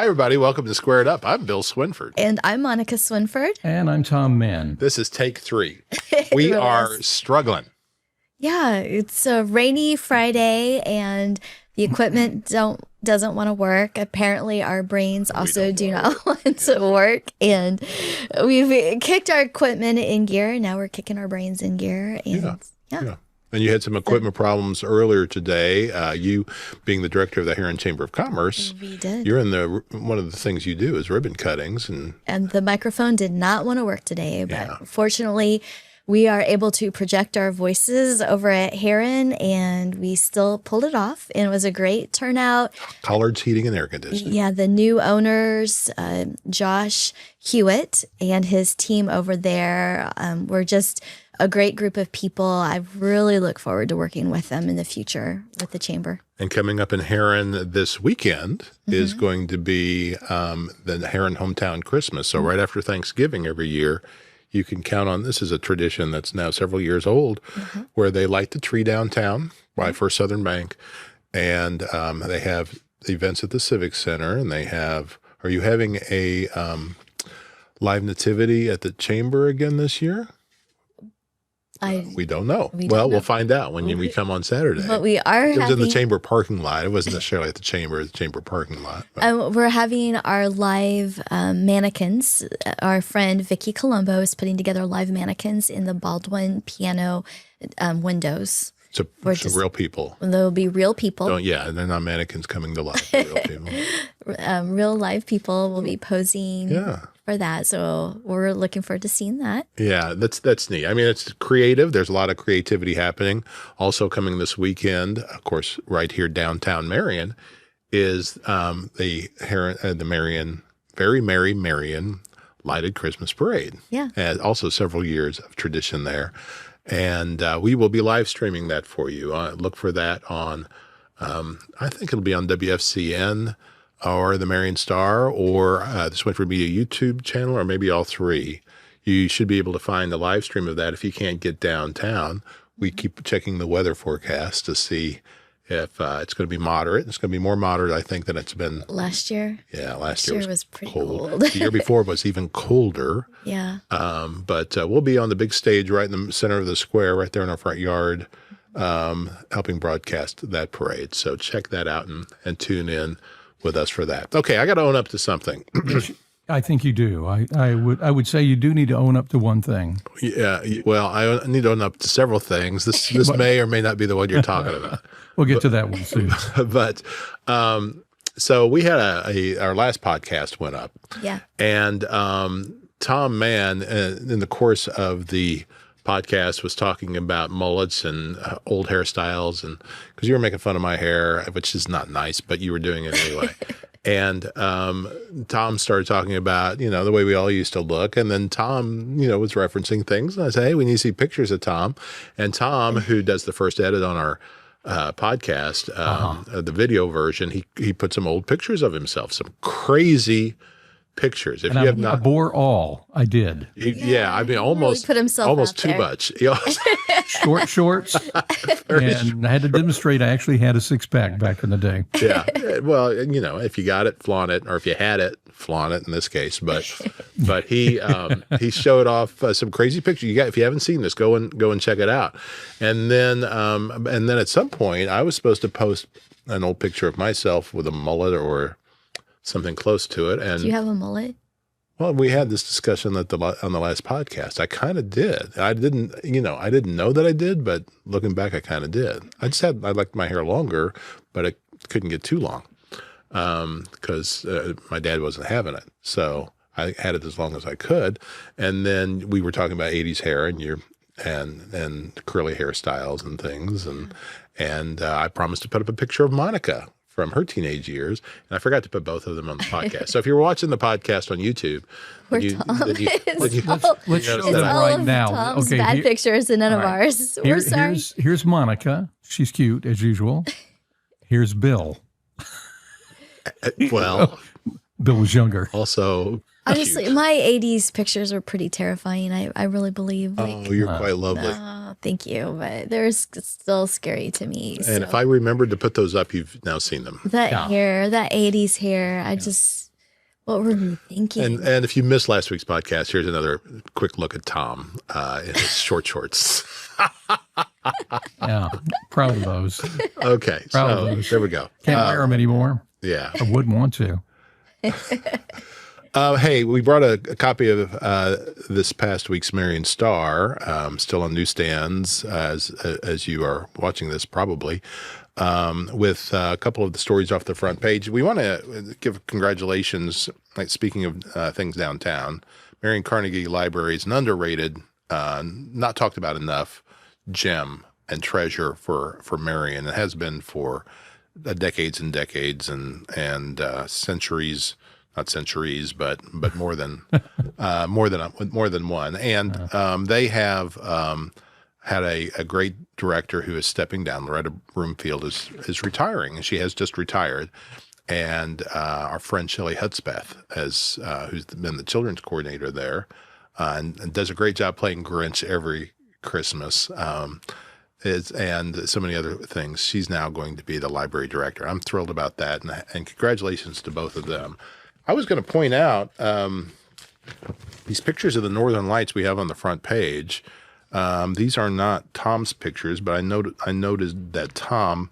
Hi, everybody. Welcome to Squared Up. I'm Bill Swinford. And I'm Monica Swinford. And I'm Tom Mann. This is take 3. We are struggling. Yeah, it's a rainy Friday and the equipment doesn't want to work. Apparently our brains also do not want to work. And we've kicked our equipment in gear. Now we're kicking our brains in gear. And yeah. And you had some equipment problems earlier today. You, being the director of the Heron Chamber of Commerce, we did. You're in one of the things you do is ribbon cuttings, and the microphone did not want to work today. But fortunately, we are able to project our voices over at Heron, and we still pulled it off. And it was a great turnout. Collards Heating and Air Conditioning. Yeah, the new owners, Josh Hewitt and his team over there, were just a great group of people. I really look forward to working with them in the future with the chamber. And coming up in Heron this weekend is going to be the Heron Hometown Christmas. So right after Thanksgiving every year, you can count on, this is a tradition that's now several years old, where they light the tree downtown by First Southern Bank. And they have events at the Civic Center. And they have, are you having a live nativity at the chamber again this year? We don't know. We'll find out when we come on Saturday. But we are It was in the chamber parking lot. It wasn't necessarily at the chamber parking lot. We're having our live mannequins. Our friend Vicky Colombo is putting together live mannequins in the Baldwin piano windows. So real people. There'll be real people. They're not mannequins coming to life. They're real people. Real live people will be posing for that. So we're looking forward to seeing that. Yeah, that's neat. I mean, it's creative. There's a lot of creativity happening. Also coming this weekend, of course, right here downtown Marion, is the Marion, Very Merry Marion Lighted Christmas Parade. Yeah. And also several years of tradition there. And we will be live streaming that for you. Look for that on, I think it'll be on WFCN or the Marion Star or the Swinford Media YouTube channel, or maybe all three. You should be able to find the live stream of that if you can't get downtown. We keep checking the weather forecast to see if it's going to be moderate. It's going to be more moderate, I think, than it's been last year. Yeah, last year was pretty cold. The year before was even colder. Yeah. But we'll be on the big stage right in the center of the square, right there in our front yard, helping broadcast that parade. So check that out and tune in with us for that. Okay, I got to own up to something. I think you do. I would say you do need to own up to one thing. Yeah. Well, I need to own up to several things. This may or may not be the one you're talking about. We'll get to that one soon. But so we had our last podcast went up. Yeah. And Tom Mann, in the course of the podcast, was talking about mullets and old hairstyles, and because you were making fun of my hair, which is not nice, but you were doing it anyway. And Tom started talking about, the way we all used to look. And then Tom, was referencing things. And I said, hey, we need to see pictures of Tom. And Tom, who does the first edit on our podcast, the video version, he put some old pictures of himself, some crazy pictures. If and you have not, I bore all. I did. I mean, almost put himself almost out too there. much. Short shorts, and I had to demonstrate I actually had a six-pack back in the day. Yeah. Well, if you got it, flaunt it, or if you had it, flaunt it in this case. But he showed off some crazy pictures. If you haven't seen this, go and check it out. And then at some point, I was supposed to post an old picture of myself with a mullet or something close to it. And do you have a mullet? Well, we had this discussion on the last podcast. I kind of did. I didn't know that I did, but looking back, I kind of did. I liked my hair longer, but I couldn't get too long because my dad wasn't having it. So I had it as long as I could. And then we were talking about 80s hair and curly hairstyles and things. And I promised to put up a picture of Monica from her teenage years, and I forgot to put both of them on the podcast. So if you're watching the podcast on YouTube, let's show them right now. Tom's bad pictures and none of ours. We're sorry. Here's Monica. She's cute as usual. Here's Bill. Well, Bill was younger. Also, honestly, cute. my 80s pictures are pretty terrifying. I really believe. You're quite lovely. Thank you, but they're still scary to me. And if I remembered to put those up, you've now seen them. That hair, that 80s hair, I just What were we thinking? And if you missed last week's podcast, here's another quick look at Tom in his short shorts. Yeah, proud of those. Okay, Proud of so those. there we go. Can't wear them anymore. Yeah. I wouldn't want to. Hey, we brought a copy of this past week's Marion Star, still on newsstands as you are watching this probably, with a couple of the stories off the front page. We want to give congratulations, like speaking of things downtown. Marion Carnegie Library is an underrated, not talked about enough gem and treasure for Marion. It has been for decades and decades and centuries. Not centuries, but more than more than one. And they have had a great director who is stepping down. Loretta Broomfield is retiring, and she has just retired. And our friend Shelley Hudspeth, who's been the children's coordinator there, and does a great job playing Grinch every Christmas. And so many other things. She's now going to be the library director. I'm thrilled about that, and congratulations to both of them. I was going to point out these pictures of the Northern Lights we have on the front page. These are not Tom's pictures, but I noted that Tom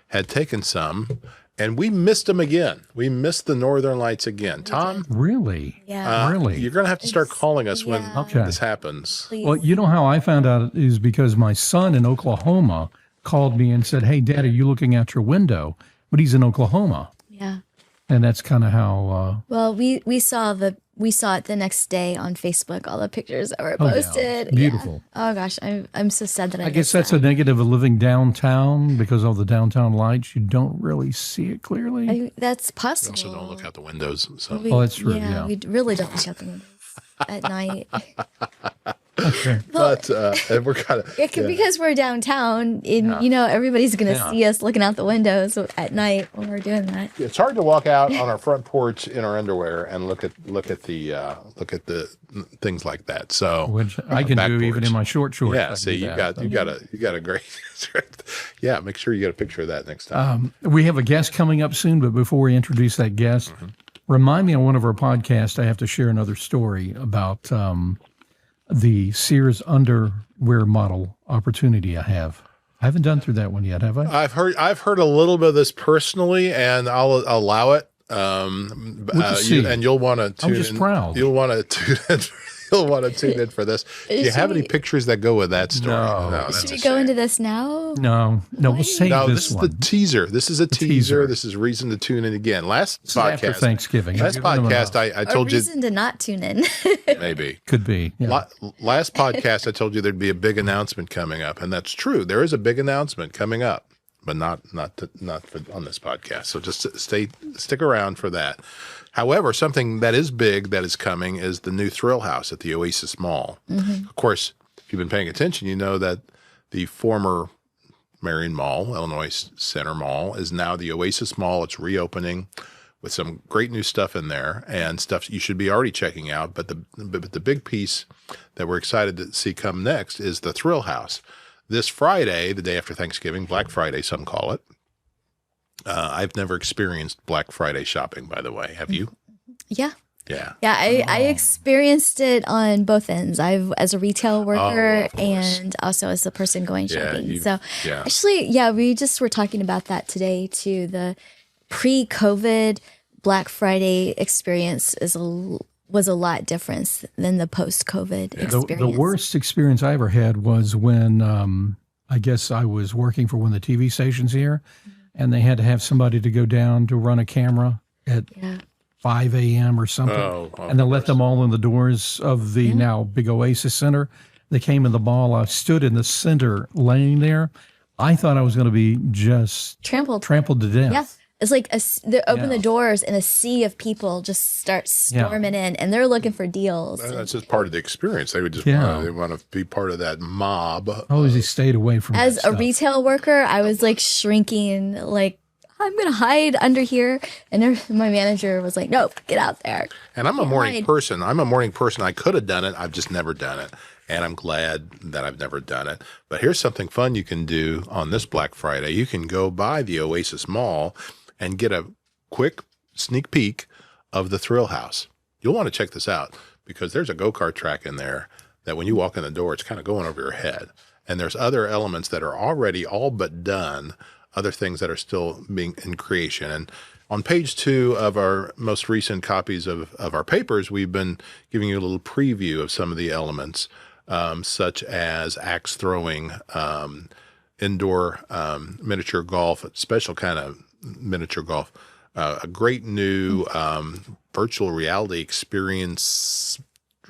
had taken some, and we missed them again. We missed the Northern Lights again. Tom, Really? Yeah. Really? you're going to have to start calling us when Okay. this happens. Please. Well, you know how I found out is because my son in Oklahoma called me and said, "Hey, Dad, are you looking out your window?" But he's in Oklahoma, Yeah. and that's kind of how. Well, we saw it the next day on Facebook. All the pictures that were Oh, yeah. posted. Yeah. Beautiful. Oh gosh, I'm so sad that I I guess missed that's that. a negative of living downtown because of the downtown lights. You don't really see it clearly. That's possible. Also, don't look out the windows. So Oh, that's true, yeah. We really don't look out the windows at night. but and we're kind of Because we're downtown, and everybody's gonna see us looking out the windows at night when we're doing that. It's hard to walk out on our front porch in our underwear and look at the things like that. So Which I can back do even porch. in my short shorts. I Yeah, can see, do you that. got a great. Yeah, make sure you get a picture of that next time. We have a guest coming up soon, but before we introduce that guest, remind me on one of our podcasts, I have to share another story about the Sears underwear model opportunity I have. I haven't done through that one yet, have I? I've heard a little bit of this personally, and I'll allow it. see. And you'll want to tune just in. proud. You'll want to tune in. You'll want to tune in for this. Do you have any we- pictures that go with that story? No. that's Should a we go shame. into this now? No, we'll save No, this this is one. the teaser. This is a teaser. teaser. This is reason to tune in again. Last This is after podcast. Thanksgiving. Last I've given them podcast, enough. I A told you reason to not tune in. maybe. Could be. Yeah. Last podcast, I told you there'd be a big announcement coming up, and that's true. There is a big announcement coming up, but not on this podcast. So just stick around for that. However, something that is big that is coming is the new Thrill House at the Oasis Mall. Of course, if you've been paying attention, you know that the former Marion Mall, Illinois Center Mall, is now the Oasis Mall. It's reopening with some great new stuff in there and stuff you should be already checking out. But the big piece that we're excited to see come next is the Thrill House. This Friday, the day after Thanksgiving, Black Friday, some call it. I've never experienced Black Friday shopping, by the way. Have you? Yeah. Yeah. Yeah, I experienced it on both ends. I've as a retail worker of course. and also as a person going shopping. So yeah. actually, yeah, we just were talking about that today too. The pre-COVID Black Friday experience was a lot different than the post-COVID experience. The worst experience I ever had was when I guess I was working for one of the TV stations here, and they had to have somebody to go down to run a camera at Yeah. 5 a.m. or something. Oh, of and they let them all in the doors of the now big Oasis Center. They came in the mall. I stood in the center laying there. I thought I was going to be just Trampled. trampled to death. Yeah. It's like they open Yeah. the doors and a sea of people just start storming in, and they're looking for deals. That's just part of the experience. They would just Yeah. want to be part of that mob. I always stayed away from As that a stuff. retail worker, I was like shrinking, like I'm gonna hide under here, and my manager was like, "Nope, get out there." And I'm a morning hide. person. I could have done it. I've just never done it. And I'm glad that I've never done it. But here's something fun you can do on this Black Friday. You can go by the Oasis Mall and get a quick sneak peek of the Thrill House. You'll want to check this out because there's a go-kart track in there that when you walk in the door, it's kind of going over your head. And there's other elements that are already all but done, other things that are still being in creation. And on page 2 of our most recent copies of our papers, we've been giving you a little preview of some of the elements, such as axe throwing, indoor miniature golf, a special kind of miniature golf, a great new virtual reality experience,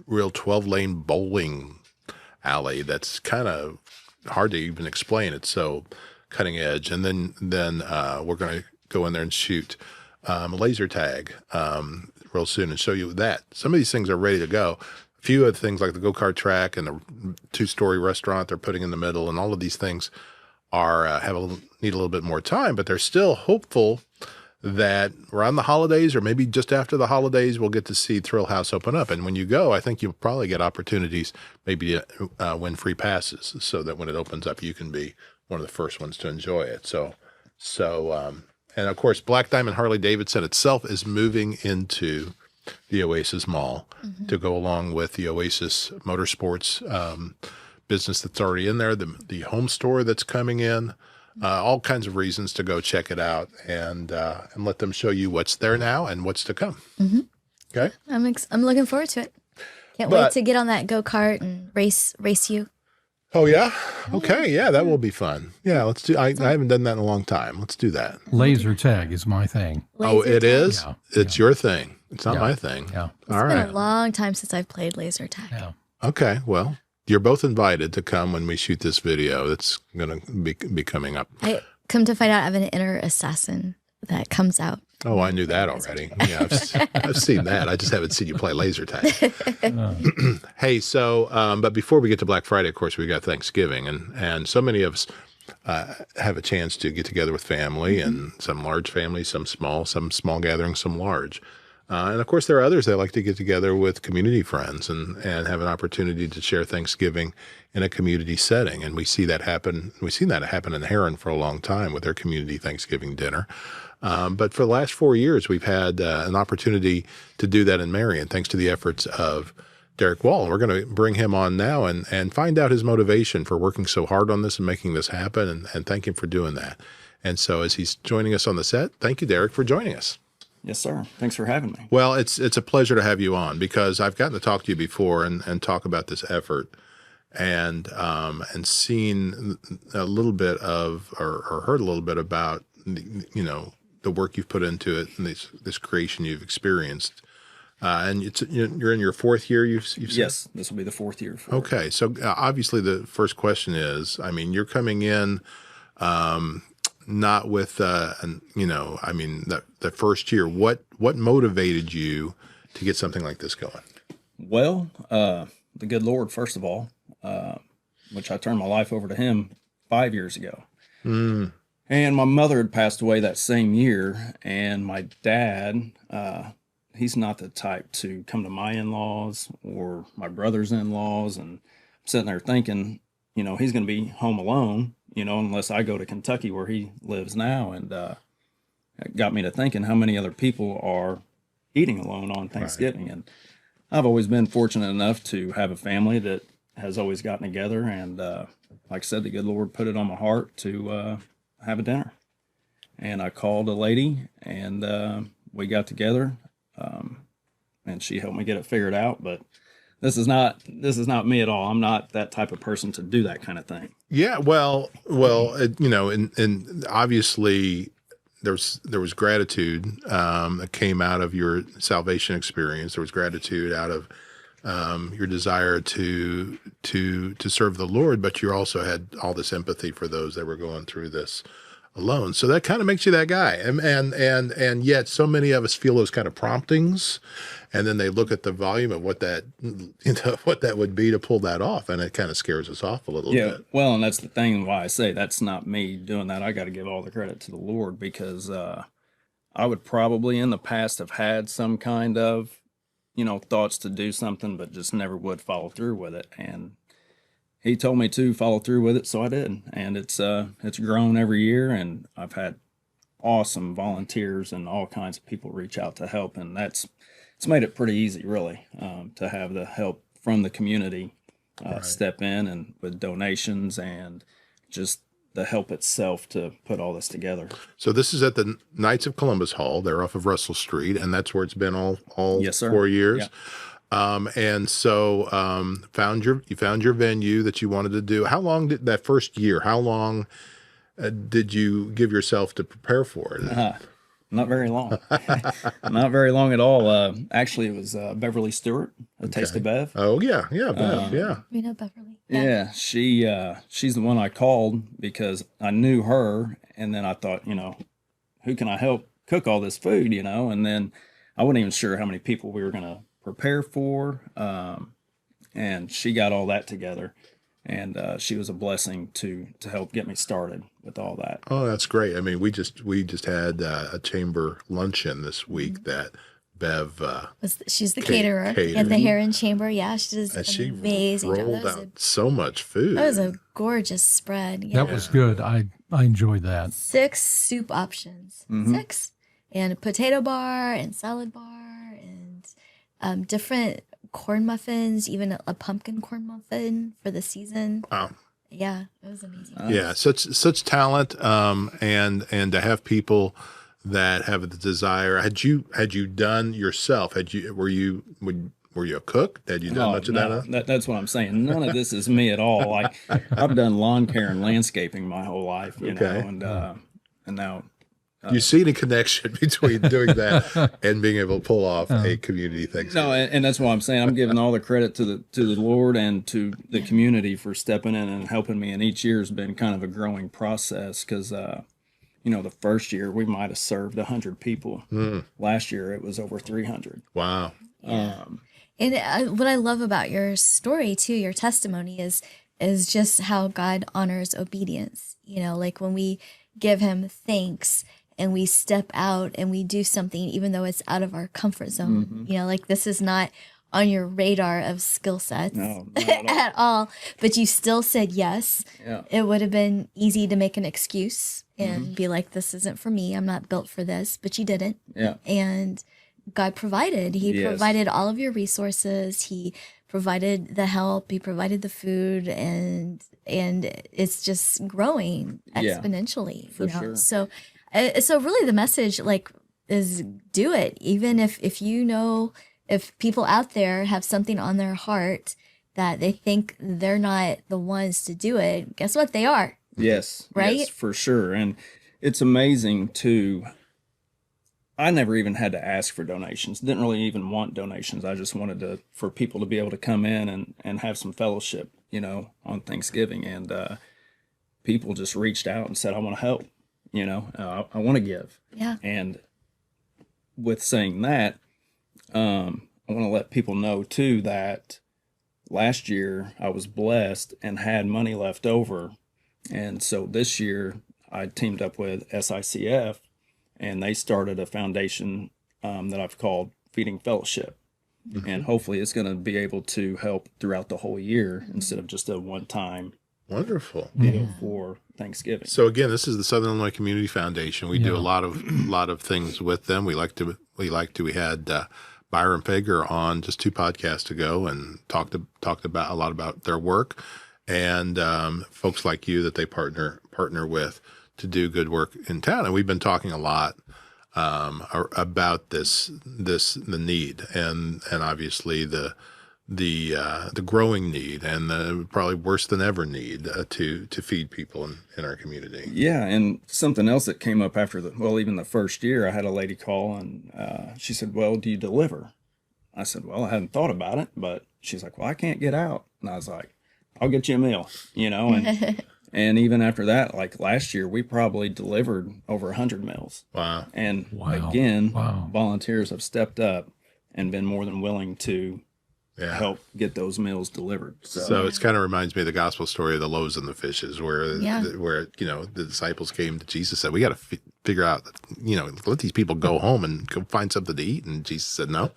real 12-lane bowling alley that's kind of hard to even explain. It's so cutting edge. And then we're going to go in there and shoot laser tag real soon and show you that. Some of these things are ready to go. A few of the things like the go-kart track and the 2-story restaurant they're putting in the middle, and all of these things are need a little bit more time, but they're still hopeful that around the holidays or maybe just after the holidays, we'll get to see Thrill House open up. And when you go, I think you'll probably get opportunities maybe to win free passes so that when it opens up, you can be one of the first ones to enjoy it. So, and of course, Black Diamond Harley-Davidson itself is moving into the Oasis Mall to go along with the Oasis Motorsports business that's already in there, the home store that's coming in, all kinds of reasons to go check it out and let them show you what's there now and what's to come. Okay, I'm looking forward to it. Can't wait to get on that go-kart and race you. Oh yeah, okay, yeah, that will be fun. Yeah, let's do. I haven't done that in a long time. Let's do that. Laser tag is my thing. It is. Yeah, it's your thing. It's not my thing. Yeah. It's been a long time since I've played laser tag. Yeah. Okay, well, you're both invited to come when we shoot this video. That's going to be coming up. I come to find out I have an inner assassin that comes out. Oh, I knew that already. Yeah, I've seen that. I just haven't seen you play laser tag. Hey, so, but before we get to Black Friday, of course, we got Thanksgiving, and so many of us have a chance to get together with family, and some large families, some small gatherings, some large. And of course, there are others that like to get together with community friends and have an opportunity to share Thanksgiving in a community setting. And we see that happen. We've seen that happen in Heron for a long time with their community Thanksgiving dinner. But for the last 4 years, we've had an opportunity to do that in Marion, thanks to the efforts of Derek Wall. We're going to bring him on now and find out his motivation for working so hard on this and making this happen, and thank him for doing that. And so as he's joining us on the set, thank you, Derek, for joining us. Yes, sir. Thanks for having me. Well, it's a pleasure to have you on because I've gotten to talk to you before and talk about this effort and seen a little bit of or heard a little bit about the work you've put into it and this creation you've experienced. And you're in your 4th year. You've said? Yes, this will be the 4th year. Okay, so obviously the first question is, I mean, you're coming in. Not with, the first year. What motivated you to get something like this going? Well, the good Lord, first of all, which I turned my life over to Him 5 years ago. And my mother had passed away that same year, and my dad, he's not the type to come to my in-laws or my brother's in-laws, and I'm sitting there thinking, he's going to be home alone, unless I go to Kentucky where he lives now. And it got me to thinking how many other people are eating alone on Thanksgiving. Right. And I've always been fortunate enough to have a family that has always gotten together. And like I said, the good Lord put it on my heart to have a dinner. And I called a lady, and we got together, and she helped me get it figured out. But this is not me at all. I'm not that type of person to do that kind of thing. Yeah, well, and obviously there was gratitude that came out of your salvation experience. There was gratitude out of your desire to serve the Lord, but you also had all this empathy for those that were going through this alone. So that kind of makes you that guy. And yet so many of us feel those kind of promptings, and then they look at the volume of what that would be to pull that off, and it kind of scares us off a little bit. Well, and that's the thing why I say that's not me doing that. I got to give all the credit to the Lord, because I would probably in the past have had some kind of, thoughts to do something, but just never would follow through with it. And He told me to follow through with it, so I did. And it's grown every year, and I've had awesome volunteers and all kinds of people reach out to help, and it's made it pretty easy, really, to have the help from the community step in and with donations and just the help itself to put all this together. So this is at the Knights of Columbus Hall. They're off of Russell Street, and that's where it's been all Yes, sir. 4 years. Yeah. And so you found your venue that you wanted to do. How long did that first year? How long did you give yourself to prepare for it? Not very long. Not very long at all. Actually, it was Beverly Stewart, A Taste of Bev. Oh yeah, Bev, yeah. We know Beverly. Yeah, she's the one I called because I knew her, and then I thought, who can I help cook all this food, and then I wasn't even sure how many people we were going to prepare for, and she got all that together, and she was a blessing to help get me started with all that. Oh, that's great. I mean, we just had a chamber luncheon this week that Bev She's the caterer at the Heron Chamber. Yeah, she does an amazing job. Rolled out so much food. That was a gorgeous spread. Yeah. That was good. I enjoyed that. 6 soup options. 6. And a potato bar and salad bar and different corn muffins, even a pumpkin corn muffin for the season. Wow. Yeah, it was amazing. Yeah, such talent, and to have people that have the desire. Had you done yourself? Were you a cook? Had you done much of that? That's what I'm saying. None of this is me at all. Like I've done lawn care and landscaping my whole life, you know, and now. You see any connection between doing that and being able to pull off a community Thanksgiving? No, and that's what I'm saying. I'm giving all the credit to the Lord and to the community for stepping in and helping me. And each year has been kind of a growing process because, the first year we might have served 100 people. Last year it was over 300. Wow. And what I love about your story too, your testimony is just how God honors obedience. Like when we give Him thanks and we step out and we do something, even though it's out of our comfort zone, like this is not on your radar of skill sets at all, but you still said yes. Yeah. It would have been easy to make an excuse and be like, this isn't for me. I'm not built for this, but you didn't. Yeah. And God provided. He provided all of your resources. He provided the help. He provided the food, and it's just growing exponentially. For sure. So really, the message is do it. Even if if people out there have something on their heart that they think they're not the ones to do it, guess what? They are. Yes. Right? Yes, for sure. And it's amazing I never even had to ask for donations. Didn't really even want donations. I just wanted for people to be able to come in and have some fellowship, on Thanksgiving. And people just reached out and said, I want to help, I want to give. Yeah. And with saying that, I want to let people know too that last year I was blessed and had money left over. And so this year I teamed up with SICF, and they started a foundation that I've called Feeding Fellowship. And hopefully it's going to be able to help throughout the whole year instead of just a one-time Wonderful deal for Thanksgiving. So again, this is the Southern Illinois Community Foundation. We do a lot of things with them. We had Byron Fager on just 2 podcasts ago and talked about a lot about their work and folks like you that they partner with to do good work in town. And we've been talking a lot about the need and obviously the growing need and the probably worse than ever need to feed people in our community. Yeah, and something else that came up after even the first year, I had a lady call and she said, well, do you deliver? I said, well, I hadn't thought about it, but she's like, well, I can't get out. And I was like, I'll get you a meal, and and even after that, like last year, we probably delivered over 100 meals. Wow. And again, volunteers have stepped up and been more than willing to help get those meals delivered. So it kind of reminds me of the gospel story of the loaves and the fishes, where the disciples came to Jesus and said, we got to figure out, let these people go home and go find something to eat. And Jesus said, no,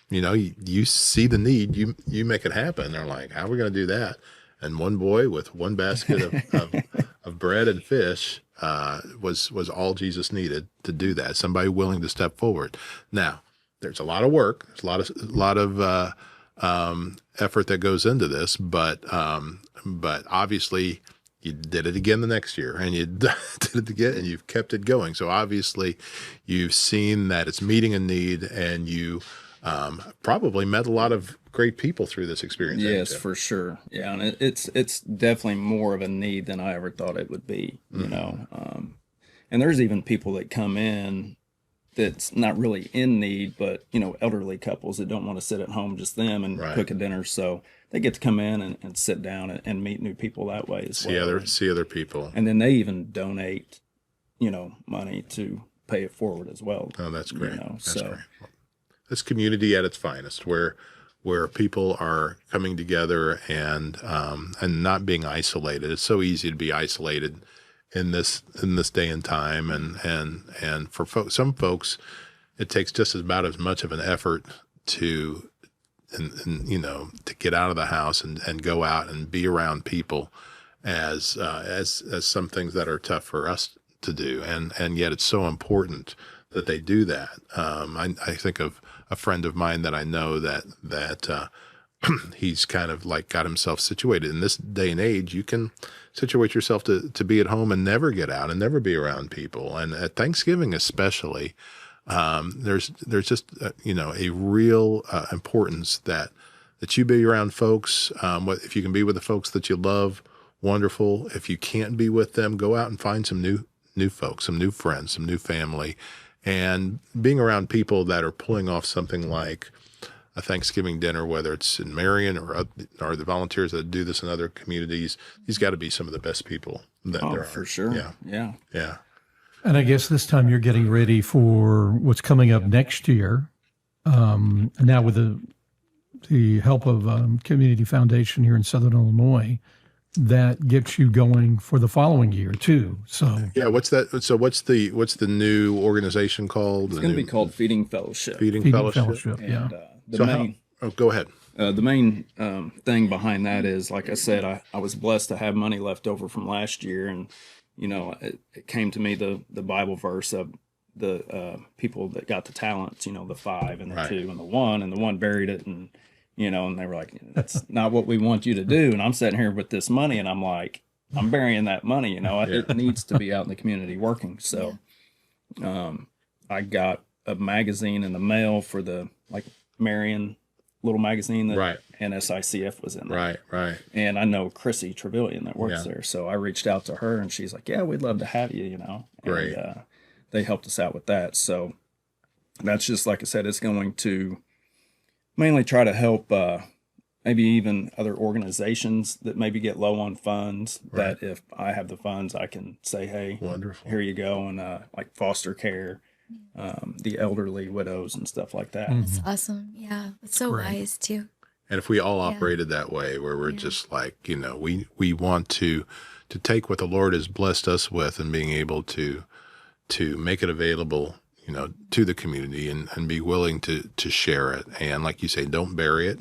you see the need, you make it happen. They're like, how are we going to do that? And one boy with one basket of bread and fish was all Jesus needed to do that. Somebody willing to step forward. Now, there's a lot of work. There's a lot of effort that goes into this, but obviously you did it again the next year, and you did it again, and you've kept it going. So obviously, you've seen that it's meeting a need, and you probably met a lot of great people through this experience. Yes, for sure. Yeah, and it's definitely more of a need than I ever thought it would be. You know, and there's even people that come in that's not really in need, but elderly couples that don't want to sit at home, just them, and cook a dinner. So they get to come in and sit down and meet new people that way as well. See other people. And then they even donate, money to pay it forward as well. Oh, that's great. That's great. That's community at its finest, where people are coming together and not being isolated. It's so easy to be isolated in this day and time, and for some folks, it takes just about as much of an effort to get out of the house and go out and be around people as some things that are tough for us to do, and yet it's so important that they do that. I think of a friend of mine that I know that he's kind of like got himself situated in this day and age. You can situate yourself to be at home and never get out and never be around people. And at Thanksgiving, especially, there's just, a real importance that you be around folks. If you can be with the folks that you love, wonderful. If you can't be with them, go out and find some new folks, some new friends, some new family, and being around people that are pulling off something like a Thanksgiving dinner, whether it's in Marion or the volunteers that do this in other communities. These got to be some of the best people that there are. For sure. Yeah. And I guess this time you're getting ready for what's coming up next year. Now with the help of Community Foundation here in Southern Illinois, that gets you going for the following year too. So yeah, what's that? So what's the new organization called? It's going to be called Feeding Fellowship. Feeding Fellowship. Yeah. The main thing behind that is, like I said, I was blessed to have money left over from last year, and it came to me the Bible verse of the people that got the talents, the 5 and the 2 and the 1, and the 1 buried it, and and they were like, that's not what we want you to do. And I'm sitting here with this money, and I'm like, I'm burying that money. It needs to be out in the community working. So I got a magazine in the mail for the Marion little magazine that NSICF was in there. Right. And I know Chrissy Trevelyan that works there. So I reached out to her, and she's like, yeah, we'd love to have you, Great. And they helped us out with that. So that's just, like I said, it's going to mainly try to help maybe even other organizations that maybe get low on funds, that if I have the funds, I can say, hey, wonderful, here you go. And like foster care, the elderly, widows and stuff like that. That's awesome. Yeah. It's so wise too. And if we all operated that way, where we're just like, we want to take what the Lord has blessed us with and being able to make it available, to the community and be willing to share it. And like you say, don't bury it,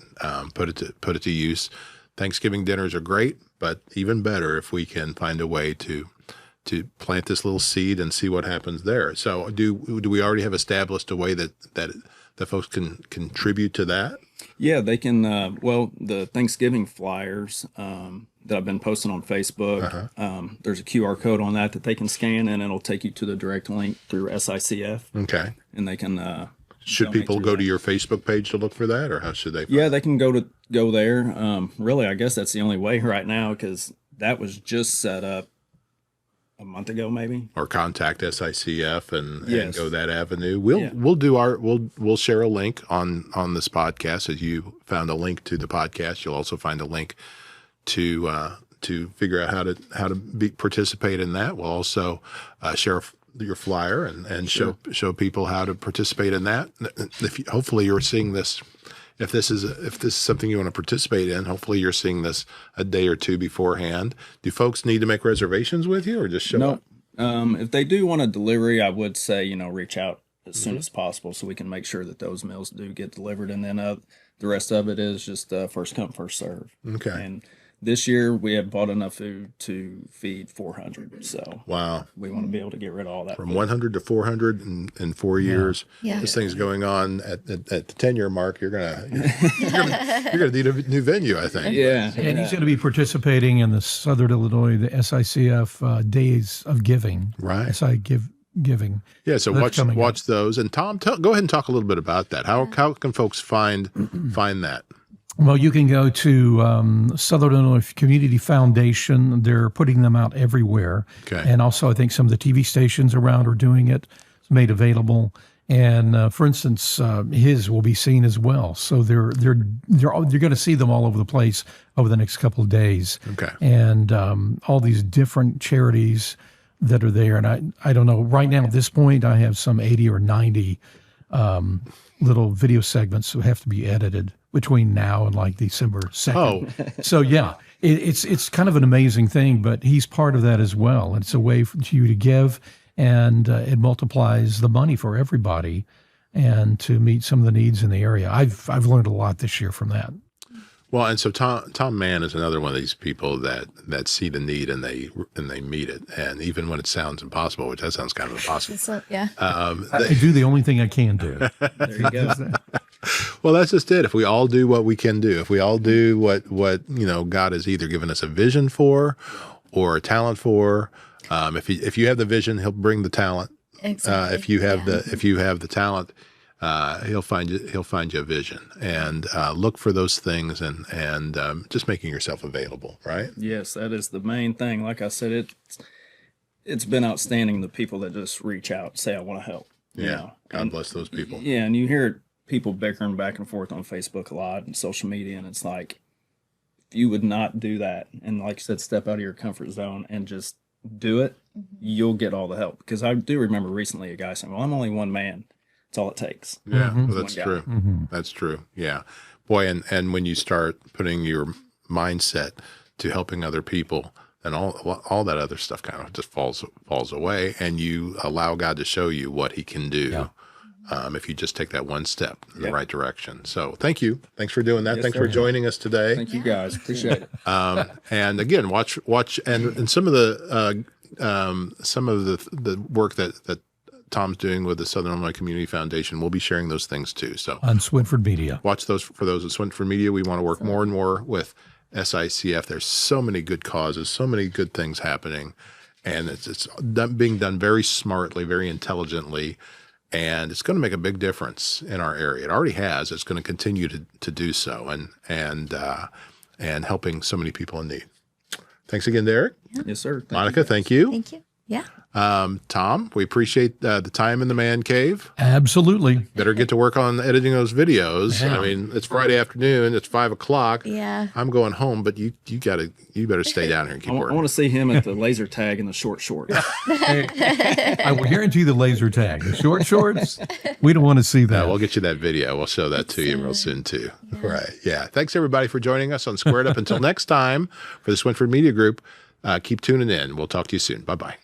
put it to use. Thanksgiving dinners are great, but even better if we can find a way to plant this little seed and see what happens there. So do we already have established a way that folks can contribute to that? Yeah, they can. The Thanksgiving flyers that I've been posting on Facebook, there's a QR code on that they can scan, and it'll take you to the direct link through SICF. Okay. And they can. Should people go to your Facebook page to look for that, or how should they? Yeah, they can go there. Really, I guess that's the only way right now, because that was just set up a month ago, maybe. Or contact SICF and go that avenue. We'll share a link on this podcast. As you found a link to the podcast, you'll also find a link to figure out how to participate in that. We'll also share your flyer and show people how to participate in that. Hopefully you're seeing this. If this is something you want to participate in, hopefully you're seeing this a day or two beforehand. Do folks need to make reservations with you, or just show up? If they do want a delivery, I would say, reach out as soon as possible so we can make sure that those meals do get delivered. And then the rest of it is just first come, first serve. Okay. And this year we have bought enough food to feed 400. So Wow. we want to be able to get rid of all that. From food. 100 to 400 in 4 years. Yeah. This thing's going on at the 10-year mark. You're gonna need a new venue, I think. Yeah. And he's going to be participating in the Southern Illinois, the SICF Days of Giving. Right. Giving. Yeah. So That's coming watch those. And Tom, go ahead and talk a little bit about that. How can folks find that? Well, you can go to Southern Illinois Community Foundation. They're putting them out everywhere. Okay. And also, I think some of the TV stations around are doing it. It's made available. And for instance, his will be seen as well. So you're going to see them all over the place over the next couple of days. Okay. And all these different charities that are there. And I don't know, right now at this point, I have some 80 or 90 little video segments that have to be edited between now and like December 2nd. Oh. So yeah, it's kind of an amazing thing, but he's part of that as well. It's a way for you to give, and it multiplies the money for everybody and to meet some of the needs in the area. I've learned a lot this year from that. Well, and so Tom Mann is another one of these people that see the need and they meet it, and even when it sounds impossible, which that sounds kind of impossible. So, yeah. I do the only thing I can do. There you go. Well, that's just it. If we all do what we can do, if we all do what God has either given us a vision for, or a talent for, if you have the vision, He'll bring the talent. Exactly. If you have the talent, He'll find you a vision, and look for those things, and just making yourself available, right? Yes, that is the main thing. Like I said, it's been outstanding, the people that just reach out, say, I want to help. you Yeah. know. God And- bless those people. Yeah, and you hear people bickering back and forth on Facebook a lot and social media, and it's like, if you would not do that, and like you said, step out of your comfort zone and just do it, you'll get all the help. Because I do remember recently a guy saying, well, I'm only one man. That's all it takes. Yeah, well, that's One guy. true. That's true. Yeah, boy, and when you start putting your mindset to helping other people, then all that other stuff kind of just falls away, and you allow God to show you what He can do. If you just take that one step in the right direction. So thank you. Thanks for doing that. Yes, Thanks sir. for joining us today. Thank you guys. Appreciate it. And again, watch and some of the work that Tom's doing with the Southern Illinois Community Foundation. We'll be sharing those things too. So On Swinford Media. watch those for those at Swinford Media. We want to work more and more with SICF. There's so many good causes, so many good things happening, and it's being done very smartly, very intelligently, and it's going to make a big difference in our area. It already has. It's going to continue to do so, and helping so many people in need. Thanks again, Derek. Yes, sir. Thank Monica, you. thank you. Thank you. Yeah. Tom, we appreciate the time in the man cave. Absolutely. Better get to work on editing those videos. Yeah. I mean, it's Friday afternoon. It's 5:00. Yeah. I'm going home, but you better stay down here and keep I working. want to see him at the laser tag in the short shorts. I will guarantee the laser tag. The short shorts, we don't want to see that. We'll get you that video. We'll show that to you real soon too. Right. Yeah. Thanks everybody for joining us on Squared Up. Until next time, for the Swinford Media Group, keep tuning in. We'll talk to you soon. Bye-bye.